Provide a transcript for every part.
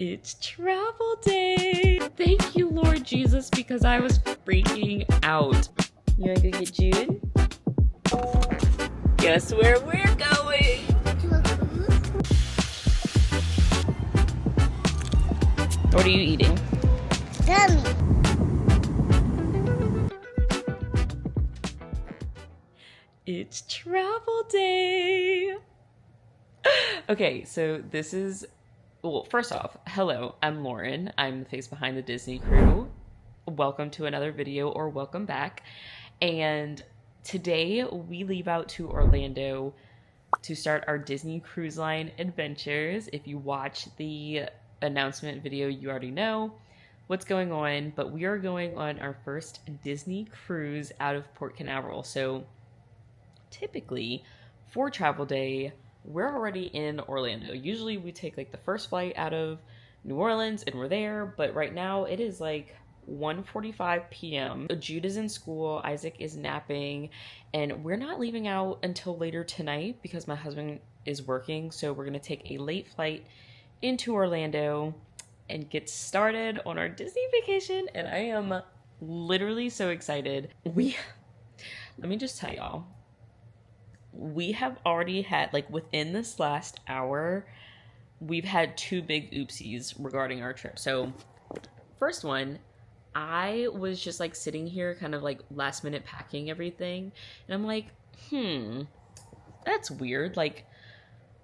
It's travel day. Thank you, Lord Jesus, because I was freaking out. You wanna go get Jude? Guess where we're going? What are you eating? Gummy. It's travel day. Okay, so this is, well, first off, hello, I'm Lauren. I'm the face behind the Disney crew. Welcome to another video, or welcome back. And today we leave out to Orlando to start our Disney Cruise Line adventures. If you watch the announcement video, you already know what's going on, but we are going on our first Disney cruise out of Port Canaveral. So typically for travel day, we're already in Orlando. Usually we take like the first flight out of New Orleans and we're there, but right now it is like 1:45 p.m. Jude is in school, Isaac is napping, and we're not leaving out until later tonight because my husband is working. So we're gonna take a late flight into Orlando and get started on our Disney vacation, and I am literally so excited. Let me just tell y'all, we have already had, like, within this last hour, we've had two big oopsies regarding our trip. So first one, I was just like sitting here kind of like last minute packing everything, and I'm like, that's weird. Like,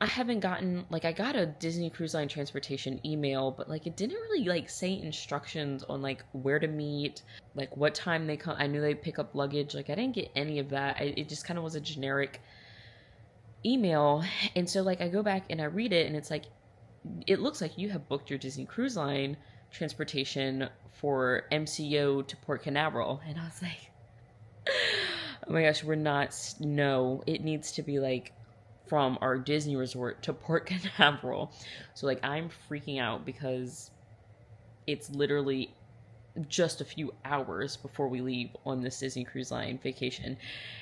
I haven't gotten, like, I got a Disney Cruise Line transportation email, but like it didn't really like say instructions on like where to meet, like what time they come. I knew they'd pick up luggage. Like, I didn't get any of that. It just kind of was a generic email. And so like I go back and I read it, and it's like, it looks like you have booked your Disney Cruise Line transportation for MCO to Port Canaveral. And I was like, oh my gosh, no, it needs to be like from our Disney resort to Port Canaveral. So like I'm freaking out because it's literally just a few hours before we leave on this Disney Cruise Line vacation.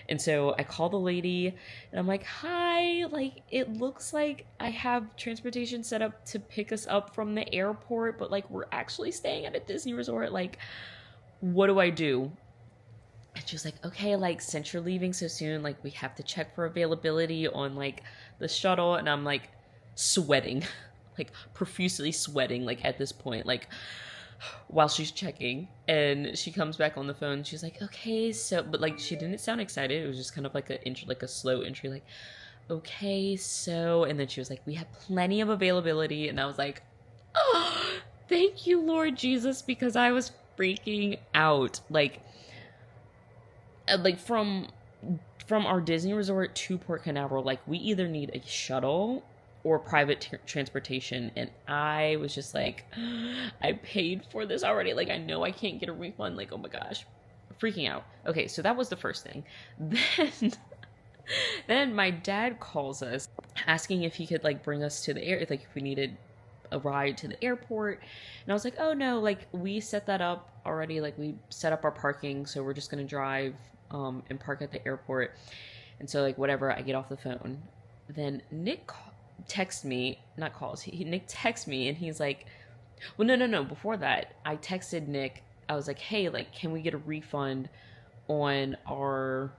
And so I call the lady and I'm like, hi, like it looks like I have transportation set up to pick us up from the airport, but like we're actually staying at a Disney resort. Like, what do I do? And she was like, okay, like since you're leaving so soon, like we have to check for availability on like the shuttle. And I'm like sweating, like profusely sweating, like at this point, like while she's checking. And she comes back on the phone. She's like, okay, so, but like she didn't sound excited. It was just kind of like a slow entry, like, okay, so, and then she was like, we have plenty of availability. And I was like, oh, thank you, Lord Jesus, because I was freaking out. Like from our Disney resort to Port Canaveral, like we either need a shuttle or private transportation. And I was just like, I paid for this already. Like, I know I can't get a refund. Like, oh my gosh, freaking out. Okay, so that was the first thing. Then my dad calls us asking if he could like bring us to the air, like if we needed a ride to the airport. And I was like, oh no, like we set that up already. Like we set up our parking, so we're just gonna drive and park at the airport. And so like whatever, I get off the phone. Then Nick texts me, Nick texts me, and he's like, well, no, before that, I texted Nick. I was like, hey, like, can we get a refund on our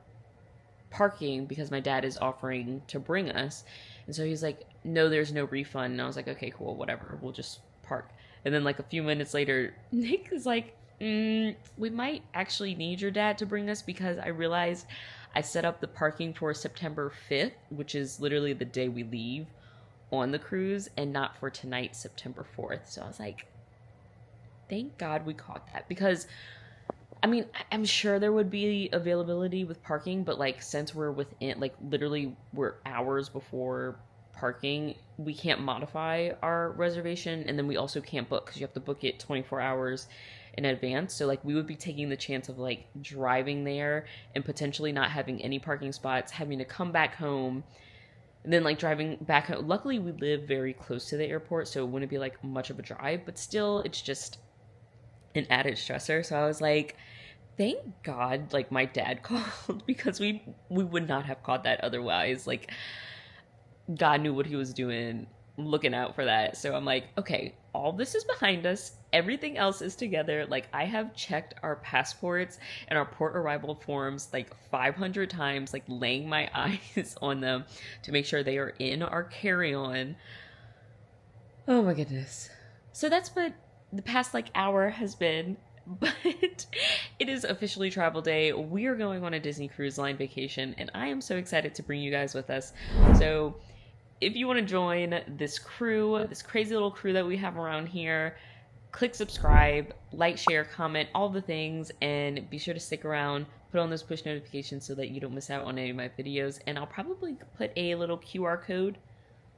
parking because my dad is offering to bring us? And so he's like, no, there's no refund. And I was like, okay, cool, whatever, we'll just park. And then like a few minutes later, Nick is like, we might actually need your dad to bring us because I realized I set up the parking for September 5th, which is literally the day we leave on the cruise, and not for tonight, September 4th. So I was like, thank God we caught that, because I mean, I'm sure there would be availability with parking, but like since we're within, like literally we're hours before parking, we can't modify our reservation, and then we also can't book because you have to book it 24 hours in advance. So like we would be taking the chance of like driving there and potentially not having any parking spots, having to come back home, and then like driving back home. Luckily we live very close to the airport, so it wouldn't be like much of a drive, but still it's just an added stressor. So I was like, thank God like my dad called, because we would not have caught that otherwise. Like God knew what he was doing looking out for that. So I'm like, okay, all this is behind us. Everything else is together. Like, I have checked our passports and our port arrival forms like 500 times, like laying my eyes on them to make sure they are in our carry-on. Oh my goodness. So that's what the past like hour has been. But it is officially travel day. We are going on a Disney Cruise Line vacation, and I am so excited to bring you guys with us. So if you want to join this crew, this crazy little crew that we have around here, click subscribe, like, share, comment, all the things, and be sure to stick around, put on those push notifications so that you don't miss out on any of my videos. And I'll probably put a little QR code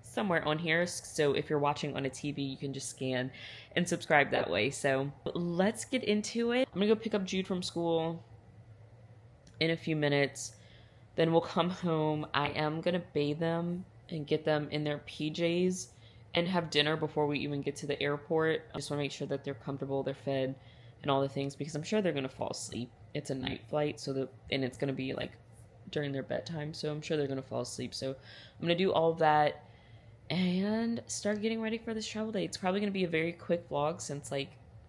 somewhere on here, so if you're watching on a TV, you can just scan and subscribe that way. So let's get into it. I'm gonna go pick up Jude from school in a few minutes, then we'll come home. I am gonna bathe them and get them in their PJs and have dinner before we even get to the airport. I just want to make sure that they're comfortable, they're fed, and all the things, because I'm sure they're gonna fall asleep. It's a night flight, and it's gonna be like during their bedtime, so I'm sure they're gonna fall asleep. So I'm gonna do all of that and start getting ready for this travel day. It's probably going to be a very quick vlog since like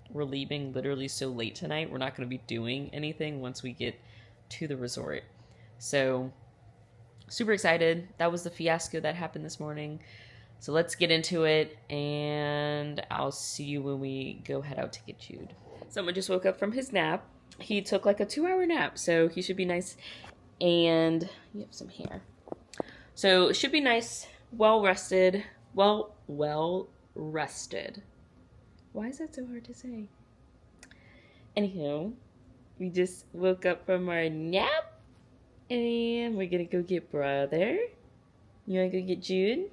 we're leaving literally so late tonight. We're not going to be doing anything once we get to the resort. So super excited. That was the fiasco that happened this morning. So let's get into it, and I'll see you when we go head out to get Jude. Someone just woke up from his nap. He took like a 2-hour nap, so he should be nice. And you have some hair. So it should be nice, well rested. Well rested. Why is that so hard to say? Anyhow, we just woke up from our nap, and we're gonna go get brother. You wanna go get Jude?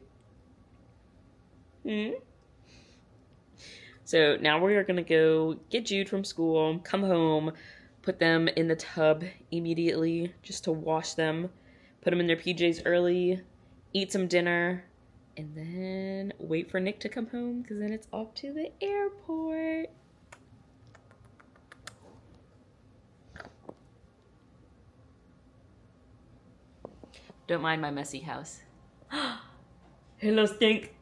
So now we are gonna go get Jude from school, come home, put them in the tub immediately just to wash them, put them in their PJs early, eat some dinner, and then wait for Nick to come home, because then it's off to the airport. Don't mind my messy house. Hello, Stink.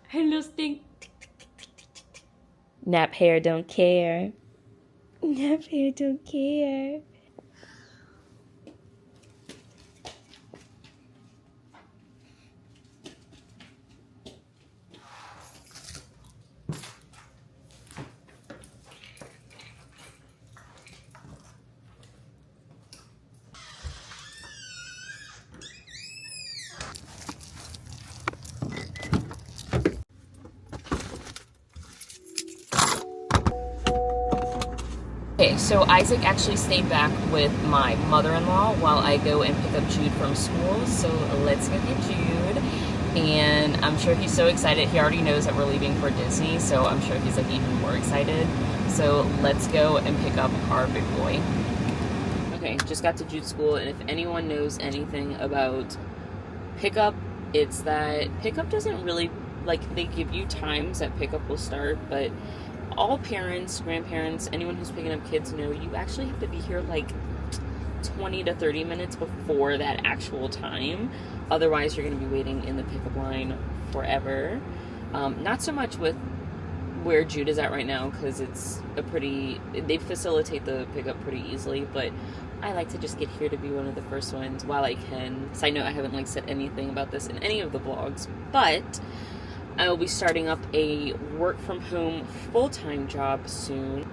Hello, Stink. Nap hair don't care. Nap hair don't care. Okay, so Isaac actually stayed back with my mother-in-law while I go and pick up Jude from school. So let's go get Jude. And I'm sure he's so excited. He already knows that we're leaving for Disney, so I'm sure he's like even more excited. So let's go and pick up our big boy. Okay, just got to Jude's school, and if anyone knows anything about pickup, it's that pickup doesn't really, like, they give you times that pickup will start, but all parents, grandparents, anyone who's picking up kids know you actually have to be here like 20 to 30 minutes before that actual time. Otherwise, you're going to be waiting in the pickup line forever. Not so much with where Jude is at right now, because it's they facilitate the pickup pretty easily, but I like to just get here to be one of the first ones while I can. Side note, I haven't like said anything about this in any of the vlogs, but I will be starting up a work from home full-time job soon.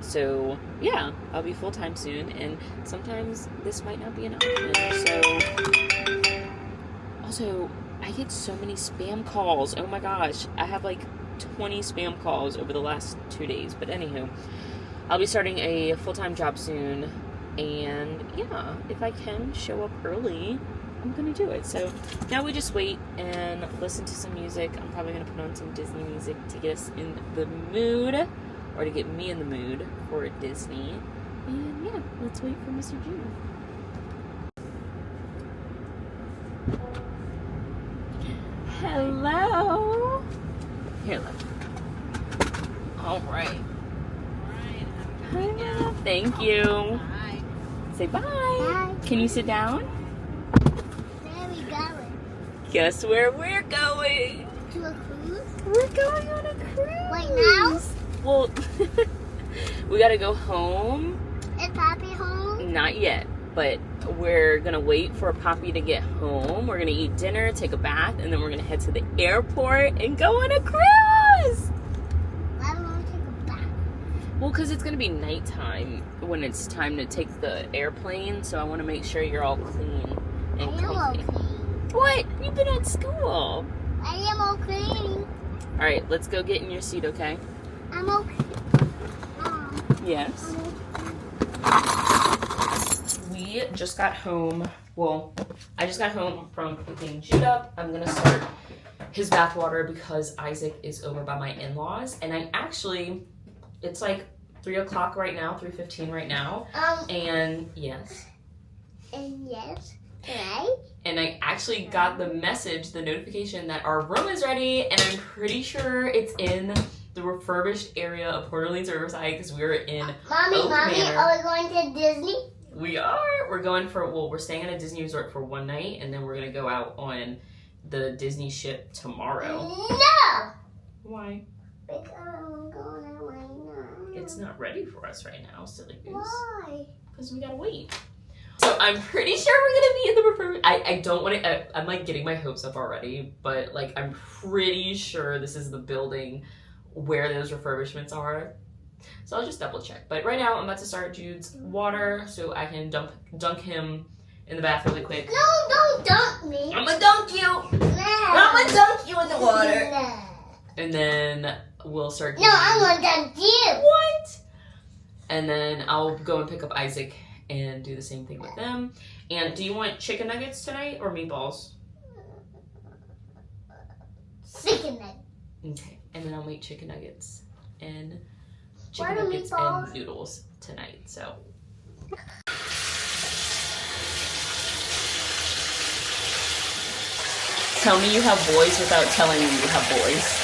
So yeah, I'll be full-time soon, and sometimes this might not be an option. So also, I get so many spam calls. Oh my gosh, I have like 20 spam calls over the last 2 days. But anywho, I'll be starting a full-time job soon, and yeah, if I can show up early, I'm gonna do it. So now we just wait and listen to some music. I'm probably gonna put on some Disney music to get us in the mood, or to get me in the mood for Disney. And yeah, let's wait for Mr. Jude. Hello. Here, look. All right. Hi, Mom. Thank you. Bye. Say bye. Bye. Can you sit down? Where are we going? Guess where we're going. to a cruise? We're going on a cruise. Right now? Well, we gotta go home. Is Poppy home? Not yet, but we're gonna wait for Poppy to get home. We're gonna eat dinner, take a bath, and then we're gonna head to the airport and go on a cruise. Why don't we take a bath? Well, because it's gonna be nighttime when it's time to take the airplane, so I want to make sure you're all clean and I am all comfy. clean. What? You've been at school. I am all clean. All right, let's go get in your seat, okay? I'm okay. Mom, Yes. I'm okay. We just got home. Well, I just got home from picking Jude up. I'm gonna start his bath water because Isaac is over by my in-laws, and it's like 3 o'clock right now, 3:15 right now, and yes. And yes, right? And I actually got the notification that our room is ready, and I'm pretty sure it's in the refurbished area of Port Orleans, Riverside, because we're in Mommy, Oak Manor. are we going to Disney? We are. We're staying at a Disney resort for one night, and then we're gonna go out on the Disney ship tomorrow. No! Why? Because I'm going right now. It's not ready for us right now, silly goose. Why? Because we gotta wait. So I'm pretty sure we're gonna be in the refurbished. I don't want to. I'm like getting my hopes up already, but like I'm pretty sure this is the building where those refurbishments are. So I'll just double check. But right now I'm about to start Jude's water so I can dunk him in the bath really quick. No, don't dunk me. I'm gonna dunk you. No. I'm gonna dunk you in the water. No. And then we'll start. No, I'm going to dunk you. What? And then I'll go and pick up Isaac and do the same thing with them. And do you want chicken nuggets tonight or meatballs? Chicken nugget. Okay. And then I'll make chicken nuggets and What chicken are nuggets meatballs? and noodles tonight. So. Tell me you have boys without telling me you have boys.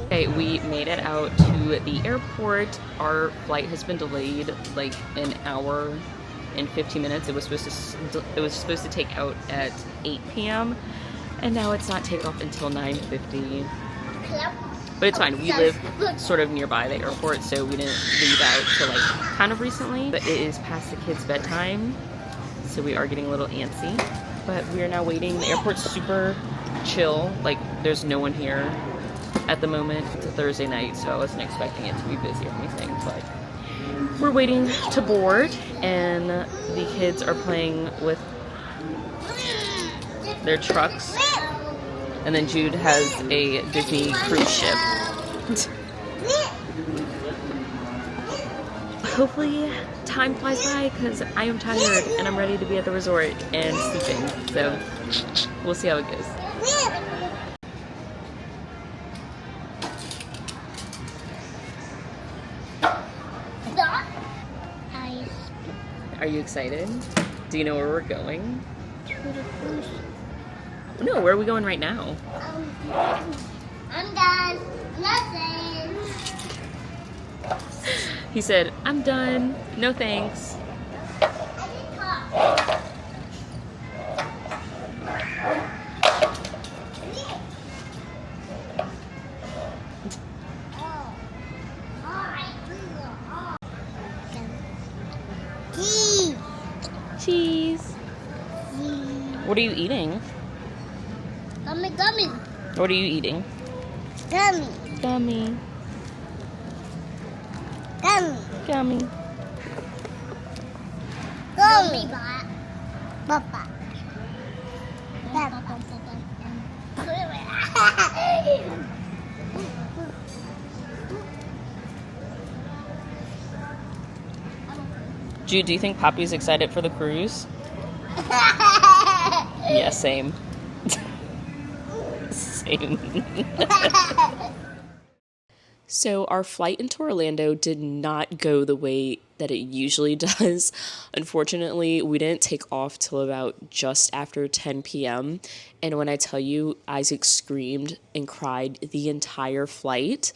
Okay, we made it out to the airport. Our flight has been delayed like an hour and 15 minutes. It was supposed to take out at 8 p.m. and now it's not takeoff until 9:50. But it's fine. We live sort of nearby the airport, so we didn't leave out till like kind of recently. But it is past the kids' bedtime, so we are getting a little antsy. But we are now waiting. The airport's super chill. Like there's no one here at the moment. It's a Thursday night, so I wasn't expecting it to be busy or anything, but we're waiting to board, and the kids are playing with their trucks, and then Jude has a Disney cruise ship. Hopefully time flies by because I am tired and I'm ready to be at the resort and sleeping, so we'll see how it goes. Are you excited? Do you know where we're going? No, where are we going right now? I'm done. Nothing. He said, I'm done. No thanks. I did talk. Cheese. What are you eating? Gummy. What are you eating? Gummy. Gummy. Gummy. Gummy. Gummy. Papa. Jude, do you think Poppy's excited for the cruise? Yeah, same. Same. So our flight into Orlando did not go the way that it usually does. Unfortunately, we didn't take off till about just after 10 p.m. And when I tell you, Isaac screamed and cried the entire flight.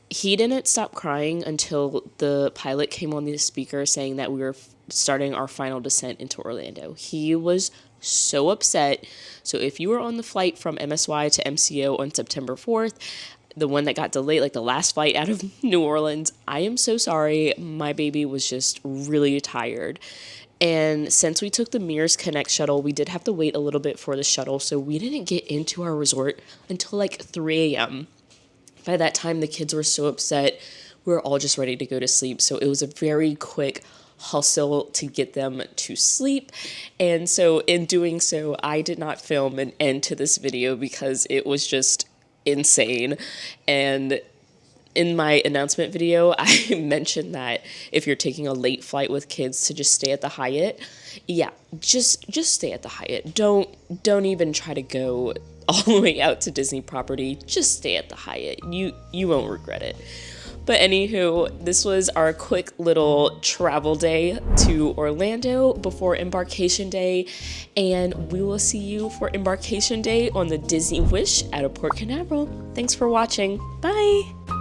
He didn't stop crying until the pilot came on the speaker saying that we were starting our final descent into Orlando. He was so upset. So if you were on the flight from MSY to MCO on September 4th, the one that got delayed, like the last flight out of New Orleans, I am so sorry. My baby was just really tired. And since we took the Mears Connect shuttle, we did have to wait a little bit for the shuttle, so we didn't get into our resort until like 3 a.m. By that time, the kids were so upset. We were all just ready to go to sleep. So it was a very quick hustle to get them to sleep. And so in doing so, I did not film an end to this video because it was just insane. And in my announcement video, I mentioned that if you're taking a late flight with kids to just stay at the Hyatt. Yeah, just stay at the Hyatt. Don't even try to go all the way out to Disney property. Just stay at the Hyatt. You won't regret it. But anywho, this was our quick little travel day to Orlando before Embarkation Day, and we will see you for Embarkation Day on the Disney Wish out of Port Canaveral. Thanks for watching. Bye!